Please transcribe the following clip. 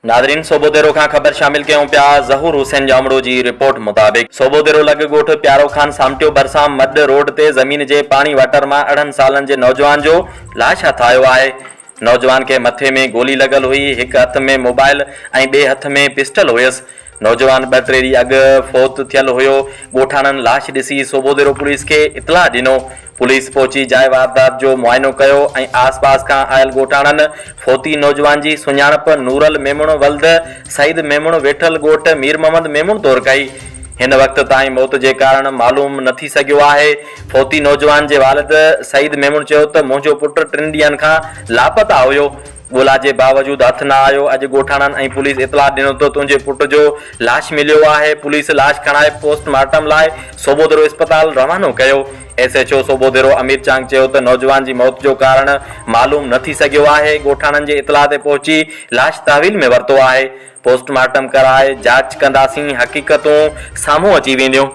Nadreen सोबोदेरो खां ख़बर शामिल कयूं पिया। ज़हूर हुसैन जामड़ो जी रिपोर्ट मुताबिक़ सोबोदेरो लॻ ॻोठ प्यारो खान सामटियो भरिसां मड रोड ते ज़मीन जे पाणी वाटर मां 8 सालनि जे नौजवान जो लाश हथ आयो आहे। नौजवान के मथे में गोली लगल हुई, एक हथ में मोबाइल ऐं ॿिए हथ में पिस्टल हुयसि। नौजवान 2-3 ॾींहं अॻु फौत थियल हुयो। ॻोठाणनि लाश ॾिसी सोबोदेरो पुलिस खे इतला ॾिनो। पुलिस पहुची जाइ वारदात जो मुआयनो कयो ऐं आसपास खां आयल ॻोठाणनि फौती नौजवान जी सुञाणप नूरल मेमण वल्द सईद मेमण वेठल ॻोठ मीर मोहम्मद मेमण तौरु कई। हिन वक़्त ताईं मौत जे कारण मालूम न थी सघियो आहे। फौती नौजवान जे वालिद सईद मेमण चयो त मुंहिंजो पुटु 3 ॾींहंनि खां लापता हुयो। ॻोल्हा जे बावजूद हथ न आयो। अॼु ॻोठाणनि ऐं पुलिस इतला ॾिनो त तुंहिंजे पुट जो लाश मिलियो आहे। पुलिस लाश खणाए पोस्टमार्टम लाइ सोबोदेरो अस्पताल रवानो कयो। SHO सोबोदेरो अमीर चांग चयो त नौजवान जी मौत जो कारण मालूम न थी सघियो आहे। ॻोठाणनि जे इतला ते पहुची लाश तहवील में वरितो आहे। पोस्टमार्टम कराए जांच कंदासीं, हक़ीक़तूं साम्हूं अची वेंदियूं।